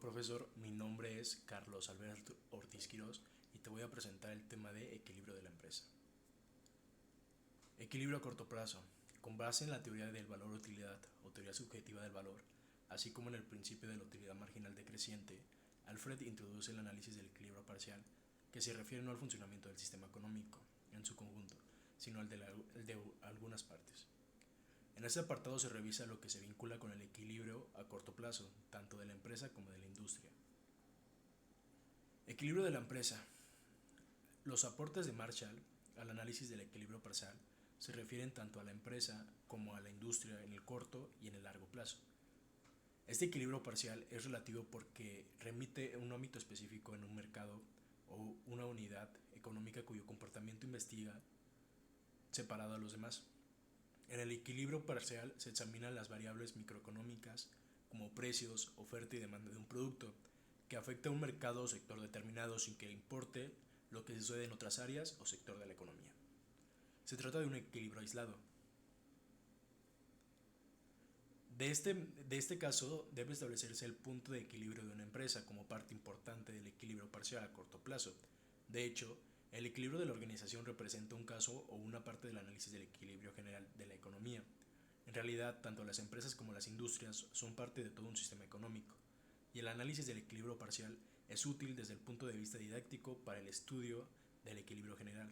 profesor, mi nombre es Carlos Alberto Ortiz Quirós y te voy a presentar el tema de equilibrio de la empresa. Equilibrio a corto plazo. Con base en la teoría del valor-utilidad o teoría subjetiva del valor, así como en el principio de la utilidad marginal decreciente, Alfred introduce el análisis del equilibrio parcial, que se refiere no al funcionamiento del sistema económico en su conjunto, sino al de algunas partes. En este apartado se revisa lo que se vincula con el equilibrio a corto plazo, tanto de la empresa como de la industria. Equilibrio de la empresa. Los aportes de Marshall al análisis del equilibrio parcial se refieren tanto a la empresa como a la industria en el corto y en el largo plazo. Este equilibrio parcial es relativo porque remite a un ámbito específico en un mercado o una unidad económica cuyo comportamiento investiga separado a los demás. En el equilibrio parcial se examinan las variables microeconómicas como precios, oferta y demanda de un producto que afecta a un mercado o sector determinado sin que importe lo que sucede en otras áreas o sector de la economía. Se trata de un equilibrio aislado. De este caso, debe establecerse el punto de equilibrio de una empresa como parte importante del equilibrio parcial a corto plazo. De hecho, el equilibrio de la organización representa un caso o una parte del análisis del equilibrio general de la economía. En realidad, tanto las empresas como las industrias son parte de todo un sistema económico, y el análisis del equilibrio parcial es útil desde el punto de vista didáctico para el estudio del equilibrio general,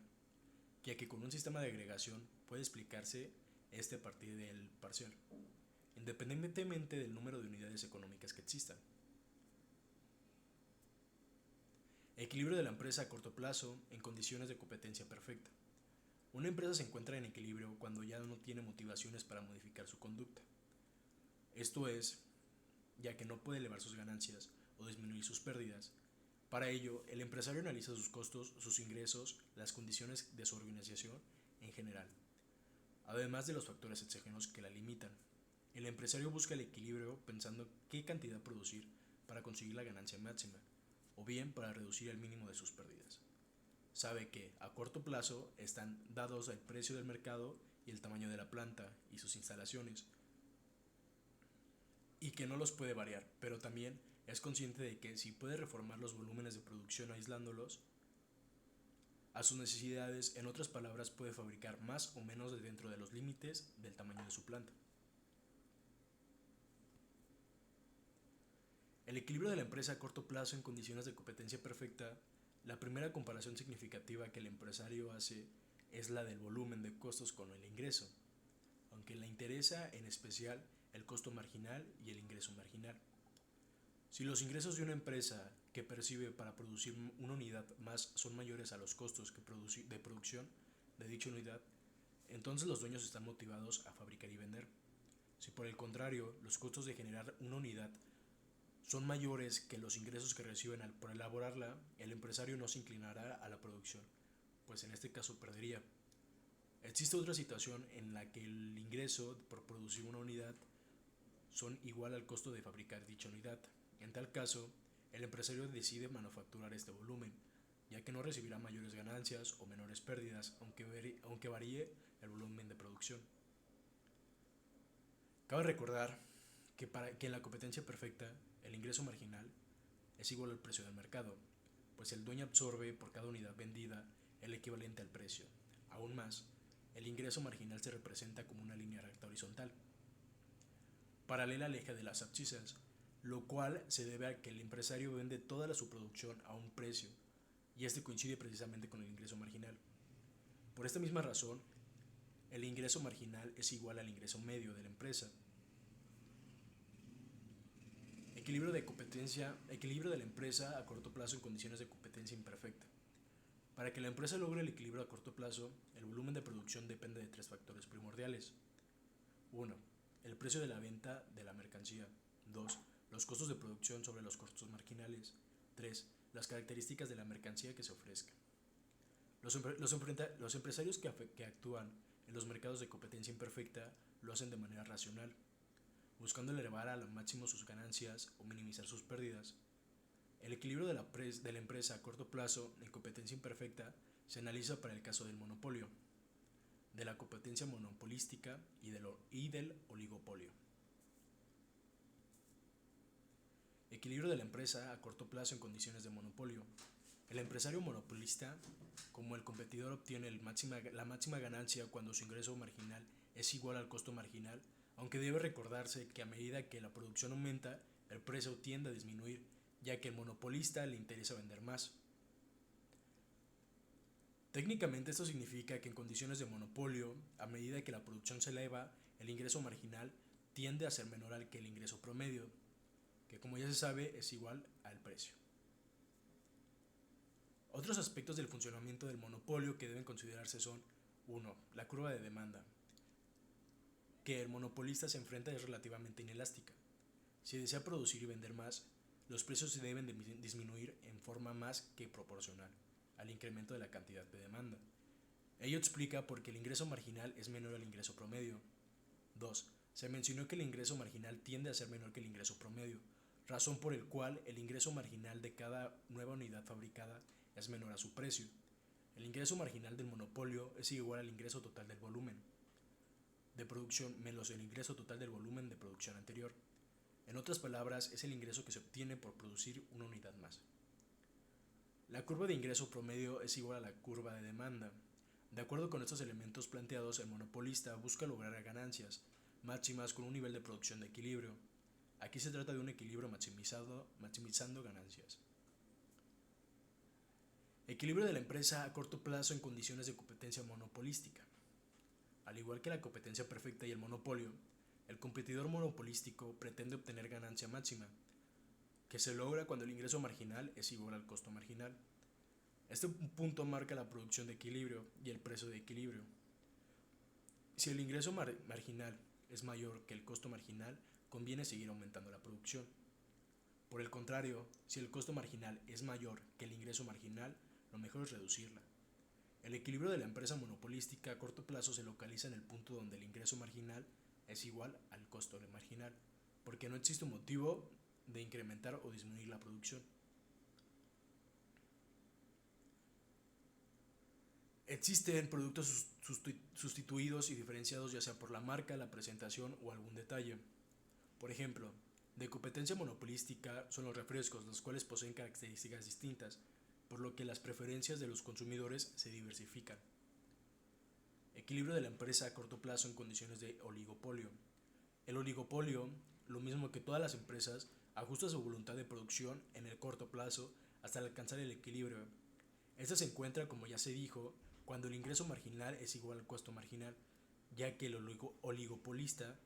ya que con un sistema de agregación puede explicarse este a partir del parcial, independientemente del número de unidades económicas que existan. Equilibrio de la empresa a corto plazo en condiciones de competencia perfecta. Una empresa se encuentra en equilibrio cuando ya no tiene motivaciones para modificar su conducta. Esto es, ya que no puede elevar sus ganancias o disminuir sus pérdidas. Para ello, el empresario analiza sus costos, sus ingresos, las condiciones de su organización en general, además de los factores exógenos que la limitan. El empresario busca el equilibrio pensando qué cantidad producir para conseguir la ganancia máxima, o bien para reducir el mínimo de sus pérdidas. Sabe que a corto plazo están dados el precio del mercado y el tamaño de la planta y sus instalaciones, y que no los puede variar, pero también es consciente de que si puede reformar los volúmenes de producción aislándolos a sus necesidades, en otras palabras, puede fabricar más o menos dentro de los límites del tamaño de su planta. El equilibrio de la empresa a corto plazo en condiciones de competencia perfecta. La primera comparación significativa que el empresario hace es la del volumen de costos con el ingreso, aunque le interesa en especial el costo marginal y el ingreso marginal. Si los ingresos de una empresa que percibe para producir una unidad más son mayores a los costos de producción de dicha unidad, entonces los dueños están motivados a fabricar y vender. Si por el contrario los costos de generar una unidad son mayores que los ingresos que reciben por elaborarla, el empresario no se inclinará a la producción, pues en este caso perdería. Existe otra situación en la que el ingreso por producir una unidad son igual al costo de fabricar dicha unidad. En tal caso, el empresario decide manufacturar este volumen, ya que no recibirá mayores ganancias o menores pérdidas, aunque varíe el volumen de producción. Cabe recordar que en la competencia perfecta, el ingreso marginal es igual al precio del mercado, pues el dueño absorbe por cada unidad vendida el equivalente al precio. Aún más, el ingreso marginal se representa como una línea recta horizontal, paralela al eje de las abscisas, lo cual se debe a que el empresario vende toda su producción a un precio, y este coincide precisamente con el ingreso marginal. Por esta misma razón, el ingreso marginal es igual al ingreso medio de la empresa. Equilibrio de la empresa a corto plazo en condiciones de competencia imperfecta. Para que la empresa logre el equilibrio a corto plazo, el volumen de producción depende de tres factores primordiales. 1. El precio de la venta de la mercancía. 2. Los costos de producción sobre los costos marginales. 3. Las características de la mercancía que se ofrezca. Los empresarios que actúan en los mercados de competencia imperfecta lo hacen de manera racional, buscando elevar al máximo sus ganancias o minimizar sus pérdidas. El equilibrio de la empresa a corto plazo en competencia imperfecta se analiza para el caso del monopolio, de la competencia monopolística y del oligopolio. Equilibrio de la empresa a corto plazo en condiciones de monopolio. El empresario monopolista, como el competidor, obtiene la máxima ganancia cuando su ingreso marginal es igual al costo marginal, aunque debe recordarse que a medida que la producción aumenta, el precio tiende a disminuir, ya que al monopolista le interesa vender más. Técnicamente esto significa que en condiciones de monopolio, a medida que la producción se eleva, el ingreso marginal tiende a ser menor al que el ingreso promedio, que como ya se sabe es igual al precio. Otros aspectos del funcionamiento del monopolio que deben considerarse son: 1. La curva de demanda, que el monopolista se enfrenta es relativamente inelástica. Si desea producir y vender más, los precios se deben disminuir en forma más que proporcional al incremento de la cantidad de demanda. Ello explica por qué el ingreso marginal es menor al ingreso promedio. 2. Se mencionó que el ingreso marginal tiende a ser menor que el ingreso promedio, razón por el cual el ingreso marginal de cada nueva unidad fabricada es menor a su precio. El ingreso marginal del monopolio es igual al ingreso total del volumen de producción menos el ingreso total del volumen de producción anterior. En otras palabras, es el ingreso que se obtiene por producir una unidad más. La curva de ingreso promedio es igual a la curva de demanda. De acuerdo con estos elementos planteados, el monopolista busca lograr ganancias máximas con un nivel de producción de equilibrio. Aquí se trata de un equilibrio maximizando ganancias. Equilibrio de la empresa a corto plazo en condiciones de competencia monopolística. Al igual que la competencia perfecta y el monopolio, el competidor monopolístico pretende obtener ganancia máxima, que se logra cuando el ingreso marginal es igual al costo marginal. Este punto marca la producción de equilibrio y el precio de equilibrio. Si el ingreso marginal es mayor que el costo marginal, conviene seguir aumentando la producción. Por el contrario, si el costo marginal es mayor que el ingreso marginal, lo mejor es reducirla. El equilibrio de la empresa monopolística a corto plazo se localiza en el punto donde el ingreso marginal es igual al costo marginal, porque no existe un motivo de incrementar o disminuir la producción. Existen productos sustituidos y diferenciados ya sea por la marca, la presentación o algún detalle. Por ejemplo, de competencia monopolística son los refrescos, los cuales poseen características distintas, por lo que las preferencias de los consumidores se diversifican. Equilibrio de la empresa a corto plazo en condiciones de oligopolio. El oligopolio, lo mismo que todas las empresas, ajusta su voluntad de producción en el corto plazo hasta alcanzar el equilibrio. Este se encuentra, como ya se dijo, cuando el ingreso marginal es igual al costo marginal, ya que el oligopolista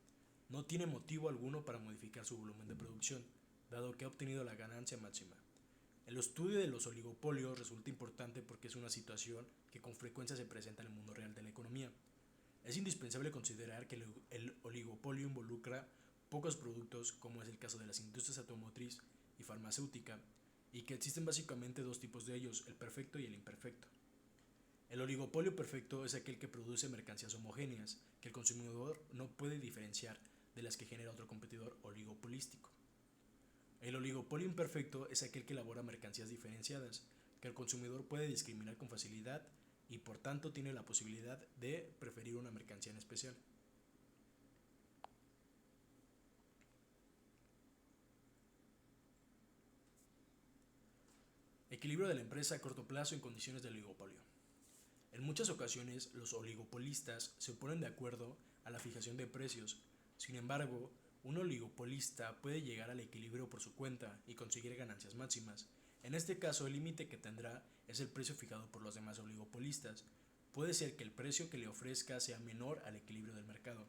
no tiene motivo alguno para modificar su volumen de producción, dado que ha obtenido la ganancia máxima. El estudio de los oligopolios resulta importante porque es una situación que con frecuencia se presenta en el mundo real de la economía. Es indispensable considerar que el oligopolio involucra pocos productos, como es el caso de las industrias automotriz y farmacéutica, y que existen básicamente dos tipos de ellos, el perfecto y el imperfecto. El oligopolio perfecto es aquel que produce mercancías homogéneas, que el consumidor no puede diferenciar de las que genera otro competidor oligopolístico. El oligopolio imperfecto es aquel que elabora mercancías diferenciadas, que el consumidor puede discriminar con facilidad y por tanto tiene la posibilidad de preferir una mercancía en especial. Equilibrio de la empresa a corto plazo en condiciones de oligopolio. En muchas ocasiones, los oligopolistas se ponen de acuerdo a la fijación de precios. Sin embargo, un oligopolista puede llegar al equilibrio por su cuenta y conseguir ganancias máximas. En este caso, el límite que tendrá es el precio fijado por los demás oligopolistas. Puede ser que el precio que le ofrezca sea menor al equilibrio del mercado,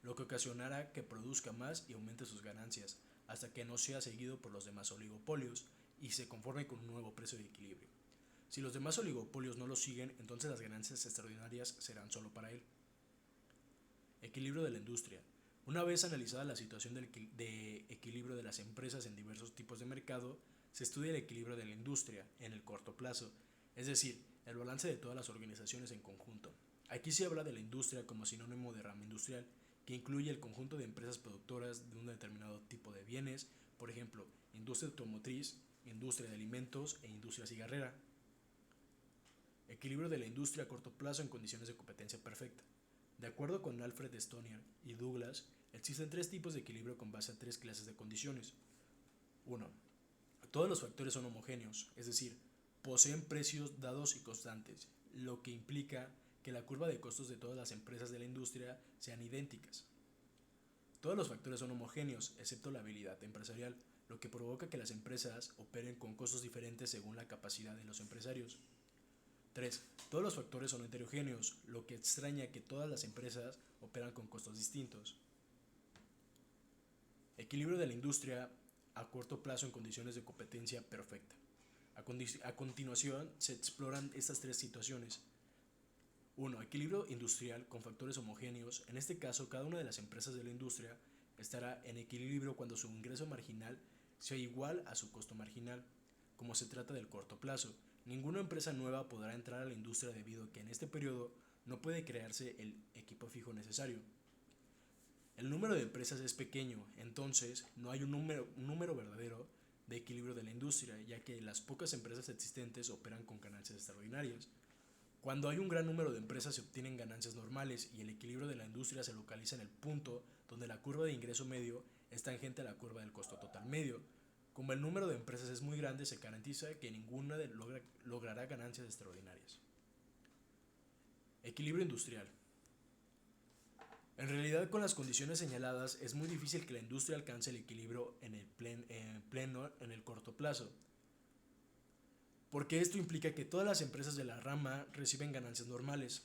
lo que ocasionará que produzca más y aumente sus ganancias, hasta que no sea seguido por los demás oligopolios y se conforme con un nuevo precio de equilibrio. Si los demás oligopolios no lo siguen, entonces las ganancias extraordinarias serán solo para él. Equilibrio de la industria. Una vez analizada la situación de equilibrio de las empresas en diversos tipos de mercado, se estudia el equilibrio de la industria en el corto plazo, es decir, el balance de todas las organizaciones en conjunto. Aquí se habla de la industria como sinónimo de rama industrial, que incluye el conjunto de empresas productoras de un determinado tipo de bienes, por ejemplo, industria automotriz, industria de alimentos e industria cigarrera. Equilibrio de la industria a corto plazo en condiciones de competencia perfecta. De acuerdo con Alfred Stonier y Douglas, existen tres tipos de equilibrio con base a tres clases de condiciones. 1. Todos los factores son homogéneos, es decir, poseen precios dados y constantes, lo que implica que la curva de costos de todas las empresas de la industria sean idénticas. Todos los factores son homogéneos, excepto la habilidad empresarial, lo que provoca que las empresas operen con costos diferentes según la capacidad de los empresarios. 3. Todos los factores son heterogéneos, lo que extraña que todas las empresas operan con costos distintos. Equilibrio de la industria a corto plazo en condiciones de competencia perfecta. A continuación se exploran estas tres situaciones. 1. Equilibrio industrial con factores homogéneos. En este caso, cada una de las empresas de la industria estará en equilibrio cuando su ingreso marginal sea igual a su costo marginal. Como se trata del corto plazo, ninguna empresa nueva podrá entrar a la industria debido a que en este periodo no puede crearse el equipo fijo necesario. El número de empresas es pequeño, entonces no hay un número verdadero de equilibrio de la industria, ya que las pocas empresas existentes operan con ganancias extraordinarias. Cuando hay un gran número de empresas se obtienen ganancias normales y el equilibrio de la industria se localiza en el punto donde la curva de ingreso medio es tangente a la curva del costo total medio. Como el número de empresas es muy grande, se garantiza que ninguna logrará ganancias extraordinarias. Equilibrio industrial. En realidad, con las condiciones señaladas, es muy difícil que la industria alcance el equilibrio pleno en el corto plazo, porque esto implica que todas las empresas de la rama reciben ganancias normales.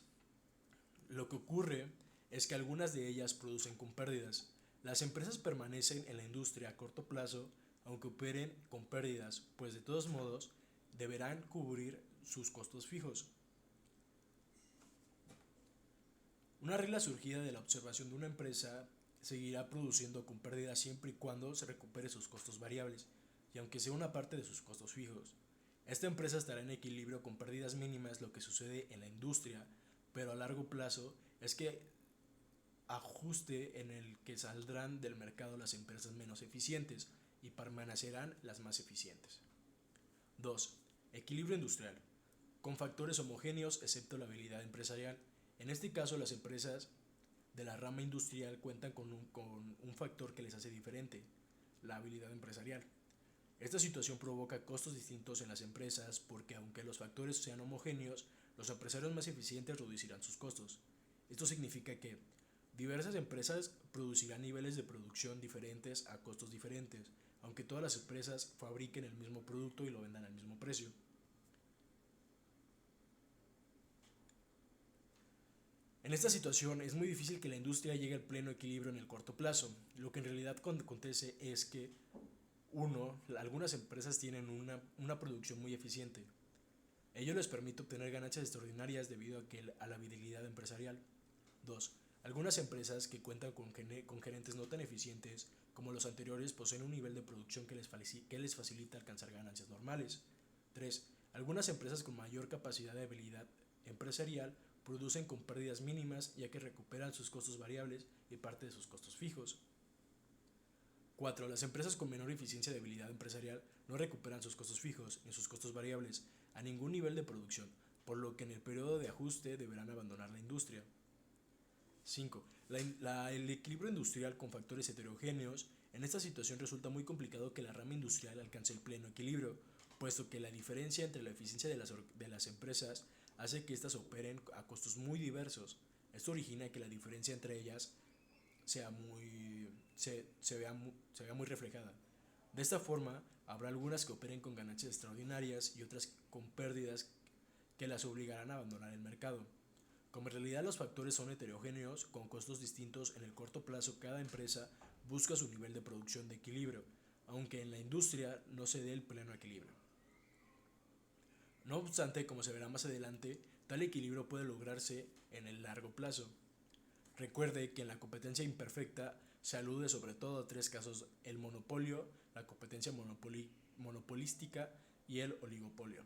Lo que ocurre es que algunas de ellas producen con pérdidas. Las empresas permanecen en la industria a corto plazo, aunque operen con pérdidas, pues de todos modos deberán cubrir sus costos fijos. Una regla surgida de la observación de una empresa seguirá produciendo con pérdidas siempre y cuando se recupere sus costos variables, y aunque sea una parte de sus costos fijos. Esta empresa estará en equilibrio con pérdidas mínimas. Lo que sucede en la industria, pero a largo plazo, es que ajuste en el que saldrán del mercado las empresas menos eficientes y permanecerán las más eficientes. 2. Equilibrio industrial, con factores homogéneos excepto la habilidad empresarial. En este caso, las empresas de la rama industrial cuentan con un factor que les hace diferente, la habilidad empresarial. Esta situación provoca costos distintos en las empresas porque aunque los factores sean homogéneos, los empresarios más eficientes reducirán sus costos. Esto significa que diversas empresas producirán niveles de producción diferentes a costos diferentes, aunque todas las empresas fabriquen el mismo producto y lo vendan al mismo precio. En esta situación es muy difícil que la industria llegue al pleno equilibrio en el corto plazo. Lo que en realidad acontece es que algunas empresas tienen una producción muy eficiente. Ello les permite obtener ganancias extraordinarias debido a la habilidad empresarial. 2. Algunas empresas que cuentan con gerentes no tan eficientes como los anteriores poseen un nivel de producción que les facilita alcanzar ganancias normales. 3. Algunas empresas con mayor capacidad de habilidad empresarial producen con pérdidas mínimas ya que recuperan sus costos variables y parte de sus costos fijos. 4. Las empresas con menor eficiencia de habilidad empresarial no recuperan sus costos fijos ni sus costos variables a ningún nivel de producción, por lo que en el periodo de ajuste deberán abandonar la industria. 5. El equilibrio industrial con factores heterogéneos. En esta situación resulta muy complicado que la rama industrial alcance el pleno equilibrio, puesto que la diferencia entre la eficiencia de las empresas hace que éstas operen a costos muy diversos. Esto origina que la diferencia entre ellas se vea muy reflejada. De esta forma, habrá algunas que operen con ganancias extraordinarias y otras con pérdidas que las obligarán a abandonar el mercado. Como en realidad los factores son heterogéneos, con costos distintos en el corto plazo, cada empresa busca su nivel de producción de equilibrio, aunque en la industria no se dé el pleno equilibrio. No obstante, como se verá más adelante, tal equilibrio puede lograrse en el largo plazo. Recuerde que en la competencia imperfecta se alude sobre todo a tres casos: el monopolio, la competencia monopolística y el oligopolio.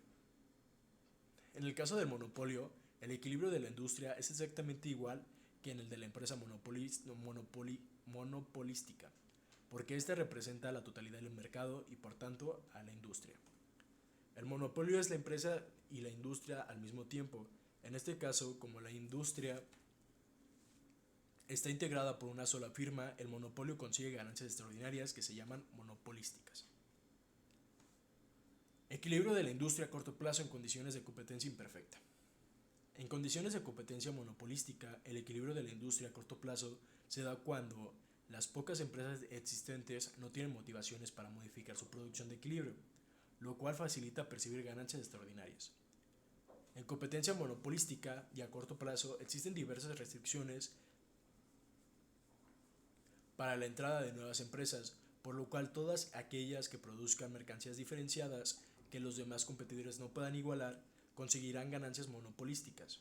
En el caso del monopolio, el equilibrio de la industria es exactamente igual que en el de la empresa monopolística, porque ésta representa la totalidad del mercado y por tanto a la industria. El monopolio es la empresa y la industria al mismo tiempo. En este caso, como la industria está integrada por una sola firma, el monopolio consigue ganancias extraordinarias que se llaman monopolísticas. Equilibrio de la industria a corto plazo en condiciones de competencia imperfecta. En condiciones de competencia monopolística, el equilibrio de la industria a corto plazo se da cuando las pocas empresas existentes no tienen motivaciones para modificar su producción de equilibrio, lo cual facilita percibir ganancias extraordinarias. En competencia monopolística y a corto plazo existen diversas restricciones para la entrada de nuevas empresas, por lo cual todas aquellas que produzcan mercancías diferenciadas que los demás competidores no puedan igualar conseguirán ganancias monopolísticas.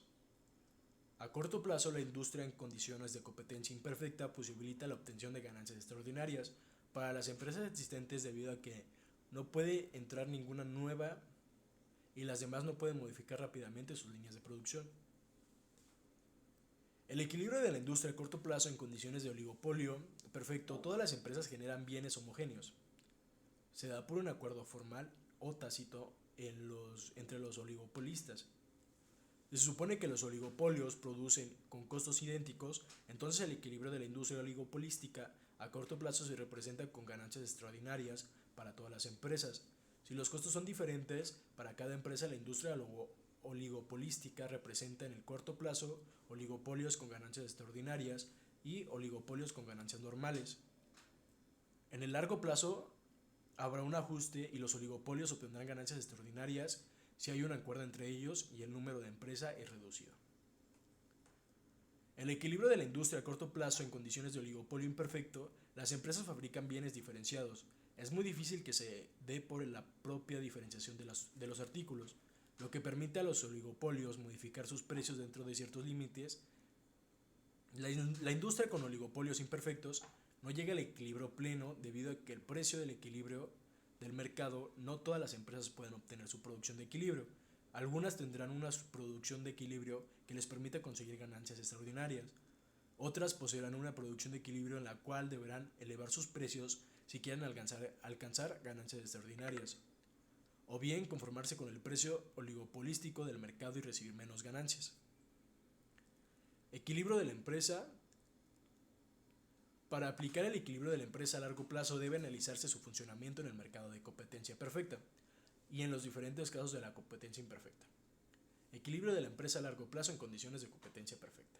A corto plazo, la industria en condiciones de competencia imperfecta posibilita la obtención de ganancias extraordinarias para las empresas existentes debido a que no puede entrar ninguna nueva y las demás no pueden modificar rápidamente sus líneas de producción. El equilibrio de la industria a corto plazo en condiciones de oligopolio perfecto, todas las empresas generan bienes homogéneos. Se da por un acuerdo formal o tácito entre los oligopolistas. Se supone que los oligopolios producen con costos idénticos, entonces el equilibrio de la industria oligopolística a corto plazo se representa con ganancias extraordinarias para todas las empresas. Si los costos son diferentes, para cada empresa la industria oligopolística representa en el corto plazo oligopolios con ganancias extraordinarias y oligopolios con ganancias normales. En el largo plazo habrá un ajuste y los oligopolios obtendrán ganancias extraordinarias si hay un acuerdo entre ellos y el número de empresa es reducido. En el equilibrio de la industria a corto plazo en condiciones de oligopolio imperfecto, las empresas fabrican bienes diferenciados. Es muy difícil que se dé por la propia diferenciación de los artículos, lo que permite a los oligopolios modificar sus precios dentro de ciertos límites. La industria con oligopolios imperfectos no llega al equilibrio pleno debido a que el precio del equilibrio del mercado no todas las empresas pueden obtener su producción de equilibrio. Algunas tendrán una producción de equilibrio que les permita conseguir ganancias extraordinarias. Otras poseerán una producción de equilibrio en la cual deberán elevar sus precios si quieren alcanzar ganancias extraordinarias, o bien conformarse con el precio oligopolístico del mercado y recibir menos ganancias. Equilibrio de la empresa. Para aplicar el equilibrio de la empresa a largo plazo debe analizarse su funcionamiento en el mercado de competencia perfecta y en los diferentes casos de la competencia imperfecta. Equilibrio de la empresa a largo plazo en condiciones de competencia perfecta.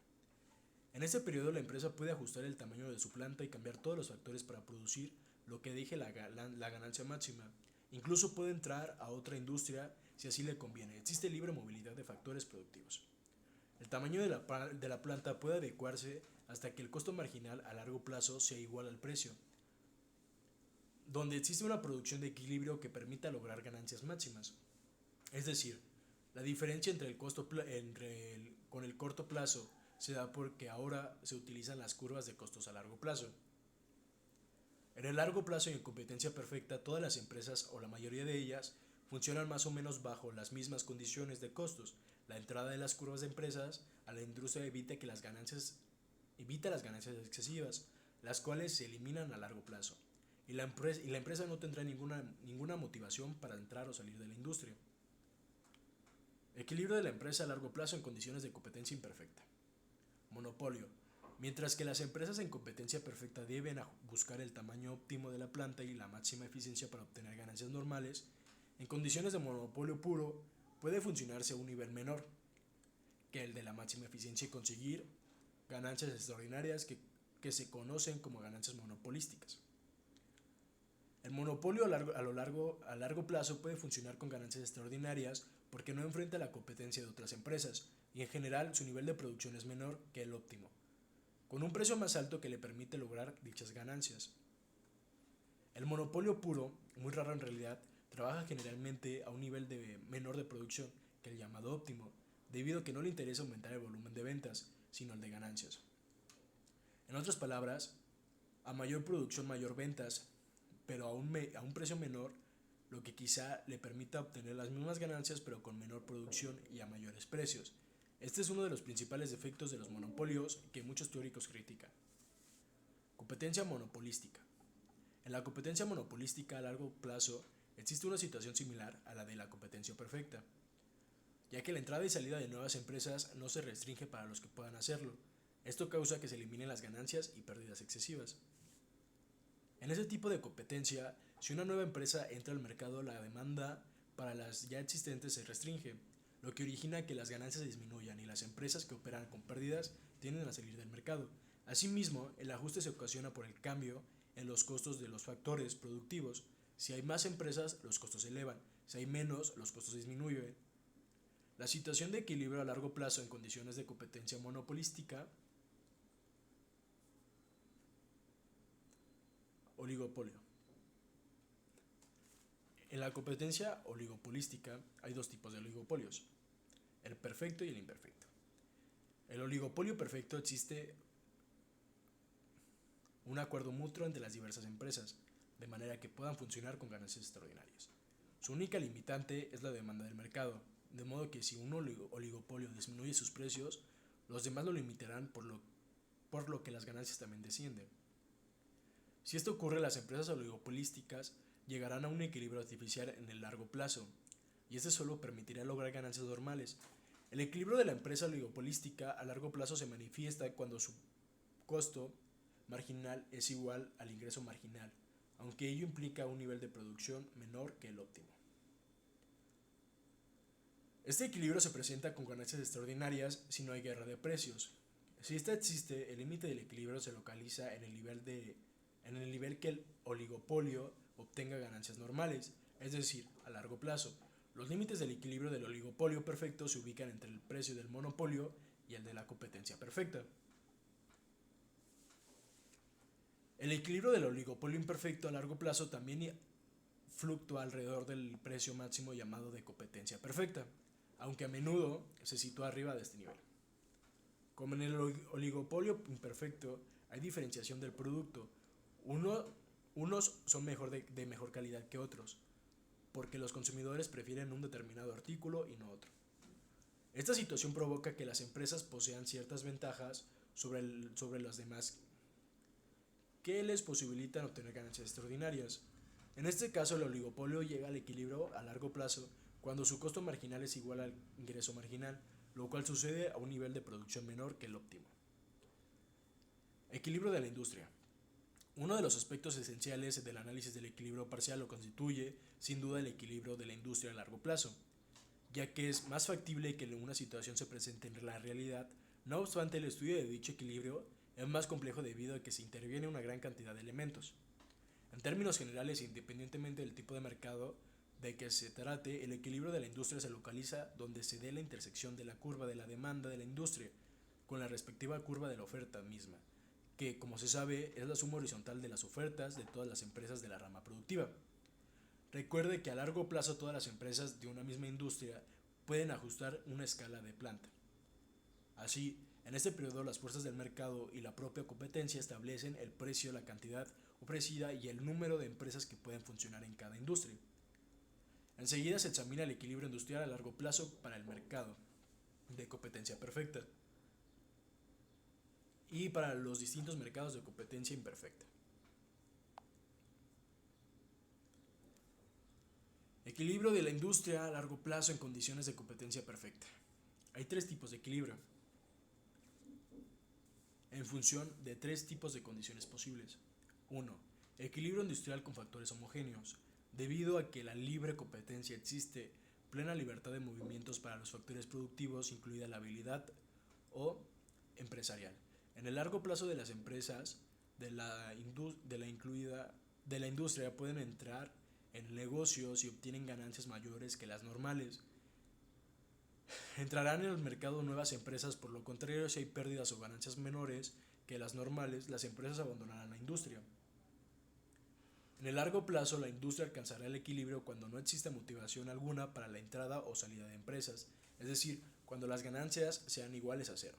En este periodo la empresa puede ajustar el tamaño de su planta y cambiar todos los factores para producir lo que deje la ganancia máxima. Incluso puede entrar a otra industria si así le conviene. Existe libre movilidad de factores productivos. El tamaño de la planta puede adecuarse hasta que el costo marginal a largo plazo sea igual al precio, donde existe una producción de equilibrio que permita lograr ganancias máximas. Es decir, la diferencia entre el costo con el corto plazo se da porque ahora se utilizan las curvas de costos a largo plazo. En el largo plazo y en competencia perfecta, todas las empresas o la mayoría de ellas funcionan más o menos bajo las mismas condiciones de costos. La entrada de las curvas de empresas a la industria evita las ganancias excesivas, las cuales se eliminan a largo plazo, y la empresa no tendrá ninguna motivación para entrar o salir de la industria. Equilibrio de la empresa a largo plazo en condiciones de competencia imperfecta. Monopolio. Mientras que las empresas en competencia perfecta deben buscar el tamaño óptimo de la planta y la máxima eficiencia para obtener ganancias normales, en condiciones de monopolio puro puede funcionarse a un nivel menor que el de la máxima eficiencia y conseguir ganancias extraordinarias que se conocen como ganancias monopolísticas. El monopolio a largo plazo puede funcionar con ganancias extraordinarias porque no enfrenta la competencia de otras empresas y en general su nivel de producción es menor que el óptimo, con un precio más alto que le permite lograr dichas ganancias. El monopolio puro, muy raro en realidad, trabaja generalmente a un nivel menor de producción que el llamado óptimo, debido a que no le interesa aumentar el volumen de ventas, sino el de ganancias. En otras palabras, a mayor producción, mayor ventas, pero a un precio menor, lo que quizá le permita obtener las mismas ganancias pero con menor producción y a mayores precios. Este es uno de los principales defectos de los monopolios que muchos teóricos critican. Competencia monopolística. En la competencia monopolística a largo plazo existe una situación similar a la de la competencia perfecta, ya que la entrada y salida de nuevas empresas no se restringe para los que puedan hacerlo. Esto causa que se eliminen las ganancias y pérdidas excesivas. En ese tipo de competencia, si una nueva empresa entra al mercado, la demanda para las ya existentes se restringe, lo que origina que las ganancias disminuyan y las empresas que operan con pérdidas tienden a salir del mercado. Asimismo, el ajuste se ocasiona por el cambio en los costos de los factores productivos. Si hay más empresas, los costos se elevan; si hay menos, los costos disminuyen. La situación de equilibrio a largo plazo en condiciones de competencia monopolística, oligopolio. En la competencia oligopolística hay dos tipos de oligopolios: el perfecto y el imperfecto. El oligopolio perfecto existe un acuerdo mutuo entre las diversas empresas, de manera que puedan funcionar con ganancias extraordinarias. Su única limitante es la demanda del mercado, de modo que si un oligopolio disminuye sus precios, los demás lo limitarán, por lo que las ganancias también descienden. Si esto ocurre, las empresas oligopolísticas llegarán a un equilibrio artificial en el largo plazo, y este solo permitirá lograr ganancias normales. El equilibrio de la empresa oligopolística a largo plazo se manifiesta cuando su costo marginal es igual al ingreso marginal, aunque ello implica un nivel de producción menor que el óptimo. Este equilibrio se presenta con ganancias extraordinarias si no hay guerra de precios. Si esta existe, el límite del equilibrio se localiza en el nivel que el oligopolio obtenga ganancias normales, es decir, a largo plazo. Los límites del equilibrio del oligopolio perfecto se ubican entre el precio del monopolio y el de la competencia perfecta. El equilibrio del oligopolio imperfecto a largo plazo también fluctúa alrededor del precio máximo llamado de competencia perfecta, aunque a menudo se sitúa arriba de este nivel. Como en el oligopolio imperfecto hay diferenciación del producto, unos son de mejor calidad que otros, porque los consumidores prefieren un determinado artículo y no otro. Esta situación provoca que las empresas posean ciertas ventajas sobre las demás que les posibilitan obtener ganancias extraordinarias. En este caso, el oligopolio llega al equilibrio a largo plazo cuando su costo marginal es igual al ingreso marginal, lo cual sucede a un nivel de producción menor que el óptimo. Equilibrio de la industria. Uno de los aspectos esenciales del análisis del equilibrio parcial lo constituye, sin duda, el equilibrio de la industria a largo plazo, ya que es más factible que una situación se presente en la realidad. No obstante, el estudio de dicho equilibrio es más complejo debido a que se interviene una gran cantidad de elementos. En términos generales, independientemente del tipo de mercado de que se trate, el equilibrio de la industria se localiza donde se dé la intersección de la curva de la demanda de la industria con la respectiva curva de la oferta misma, que, como se sabe, es la suma horizontal de las ofertas de todas las empresas de la rama productiva. Recuerde que a largo plazo todas las empresas de una misma industria pueden ajustar una escala de planta. Así, en este periodo las fuerzas del mercado y la propia competencia establecen el precio, la cantidad ofrecida y el número de empresas que pueden funcionar en cada industria. Enseguida se examina el equilibrio industrial a largo plazo para el mercado de competencia perfecta y para los distintos mercados de competencia imperfecta. Equilibrio de la industria a largo plazo en condiciones de competencia perfecta. Hay tres tipos de equilibrio, en función de tres tipos de condiciones posibles. 1. Equilibrio industrial con factores homogéneos. Debido a que la libre competencia existe plena libertad de movimientos para los factores productivos, incluida la habilidad o empresarial. En el largo plazo de las empresas de la industria pueden entrar en el negocio si obtienen ganancias mayores que las normales. Entrarán en el mercado nuevas empresas; por lo contrario, si hay pérdidas o ganancias menores que las normales, las empresas abandonarán la industria. En el largo plazo, la industria alcanzará el equilibrio cuando no exista motivación alguna para la entrada o salida de empresas, es decir, cuando las ganancias sean iguales a cero.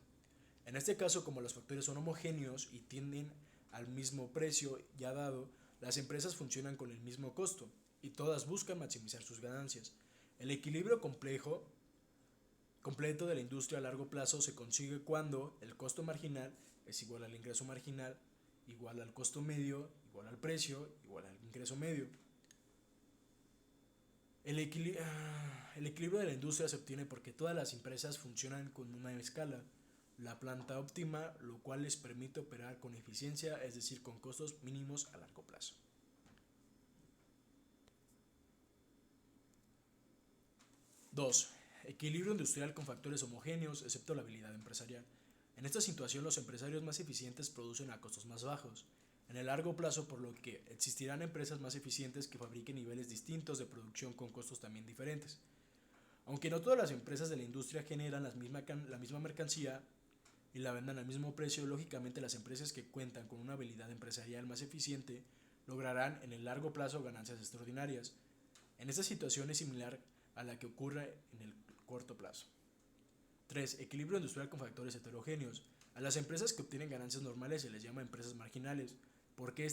En este caso, como los factores son homogéneos y tienden al mismo precio ya dado, las empresas funcionan con el mismo costo y todas buscan maximizar sus ganancias. El equilibrio completo de la industria a largo plazo se consigue cuando el costo marginal es igual al ingreso marginal, igual al costo medio, igual al precio, igual al ingreso medio. El equilibrio de la industria se obtiene porque todas las empresas funcionan con una escala, la planta óptima, lo cual les permite operar con eficiencia, es decir, con costos mínimos a largo plazo. 2. Equilibrio industrial con factores homogéneos, excepto la habilidad empresarial. En esta situación, los empresarios más eficientes producen a costos más bajos en el largo plazo, por lo que existirán empresas más eficientes que fabriquen niveles distintos de producción con costos también diferentes. Aunque no todas las empresas de la industria generan la misma mercancía y la vendan al mismo precio, lógicamente las empresas que cuentan con una habilidad empresarial más eficiente lograrán en el largo plazo ganancias extraordinarias. En esta situación es similar a la que ocurre en el corto plazo. 3. Equilibrio industrial con factores heterogéneos. A las empresas que obtienen ganancias normales se les llama empresas marginales, porque,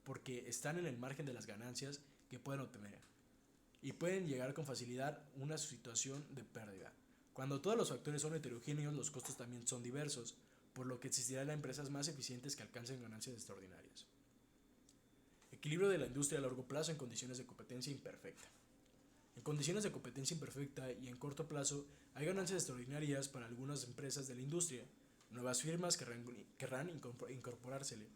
porque están en el margen de las ganancias que pueden obtener y pueden llegar con facilidad a una situación de pérdida. Cuando todos los factores son heterogéneos, los costos también son diversos, por lo que existirán empresas más eficientes que alcancen ganancias extraordinarias. Equilibrio de la industria a largo plazo en condiciones de competencia imperfecta. En condiciones de competencia imperfecta y en corto plazo hay ganancias extraordinarias para algunas empresas de la industria. Nuevas firmas querrán incorporársele.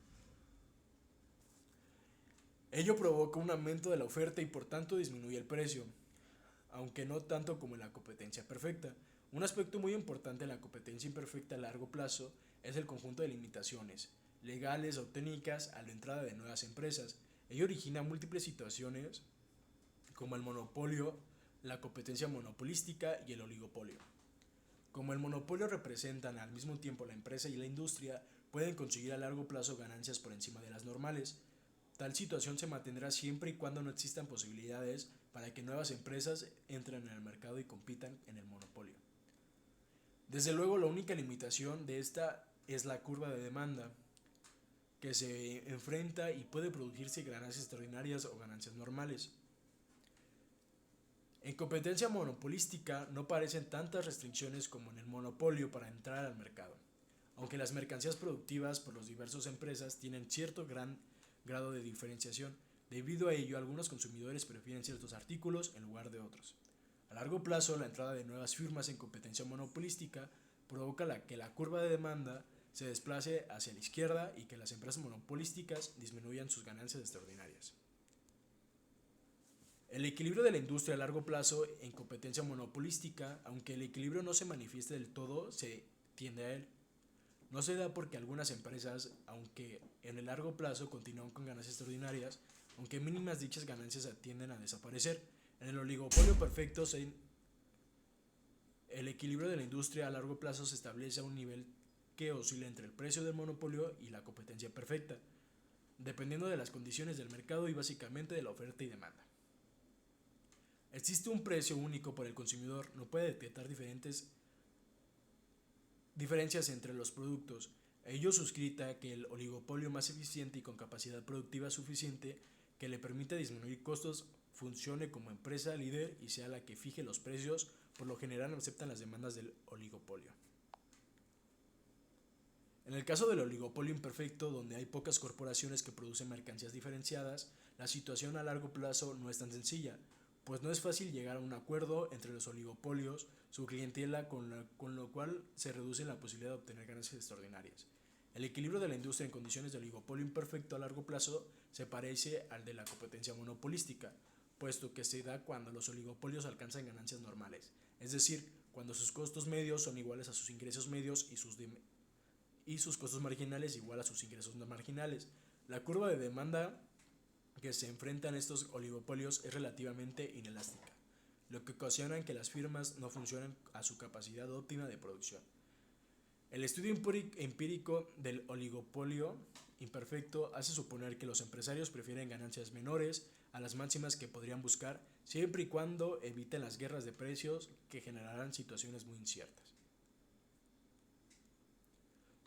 Ello provoca un aumento de la oferta y por tanto disminuye el precio, aunque no tanto como en la competencia perfecta. Un aspecto muy importante en la competencia imperfecta a largo plazo es el conjunto de limitaciones legales o técnicas a la entrada de nuevas empresas. Ello origina múltiples situaciones como el monopolio, la competencia monopolística y el oligopolio. Como el monopolio representan al mismo tiempo la empresa y la industria, pueden conseguir a largo plazo ganancias por encima de las normales. Tal situación se mantendrá siempre y cuando no existan posibilidades para que nuevas empresas entren en el mercado y compitan en el monopolio. Desde luego, la única limitación de esta es la curva de demanda, que se enfrenta y puede producirse ganancias extraordinarias o ganancias normales. En competencia monopolística no parecen tantas restricciones como en el monopolio para entrar al mercado, aunque las mercancías productivas por las diversas empresas tienen cierto gran grado de diferenciación. Debido a ello, algunos consumidores prefieren ciertos artículos en lugar de otros. A largo plazo, la entrada de nuevas firmas en competencia monopolística provoca que la curva de demanda se desplace hacia la izquierda y que las empresas monopolísticas disminuyan sus ganancias extraordinarias. El equilibrio de la industria a largo plazo en competencia monopolística, aunque el equilibrio no se manifieste del todo, se tiende a él. No se da porque algunas empresas, aunque en el largo plazo continúan con ganancias extraordinarias, aunque mínimas dichas ganancias tienden a desaparecer. En el oligopolio perfecto, el equilibrio de la industria a largo plazo se establece a un nivel que oscila entre el precio del monopolio y la competencia perfecta, dependiendo de las condiciones del mercado y básicamente de la oferta y demanda. Existe un precio único para el consumidor, no puede detectar diferencias entre los productos. Ello suscita que el oligopolio más eficiente y con capacidad productiva suficiente que le permita disminuir costos funcione como empresa líder y sea la que fije los precios. Por lo general aceptan las demandas del oligopolio. En el caso del oligopolio imperfecto, donde hay pocas corporaciones que producen mercancías diferenciadas, la situación a largo plazo no es tan sencilla, pues no es fácil llegar a un acuerdo entre los oligopolios, su clientela, con lo cual se reduce la posibilidad de obtener ganancias extraordinarias. El equilibrio de la industria en condiciones de oligopolio imperfecto a largo plazo se parece al de la competencia monopolística, puesto que se da cuando los oligopolios alcanzan ganancias normales, es decir, cuando sus costos medios son iguales a sus ingresos medios y sus costos marginales igual a sus ingresos no marginales. La curva de demanda que se enfrentan estos oligopolios es relativamente inelástica, lo que ocasiona que las firmas no funcionen a su capacidad óptima de producción. El estudio empírico del oligopolio imperfecto hace suponer que los empresarios prefieren ganancias menores a las máximas que podrían buscar, siempre y cuando eviten las guerras de precios que generarán situaciones muy inciertas.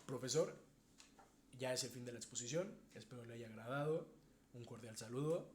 Profesor, ya es el fin de la exposición, espero le haya agradado. Un cordial saludo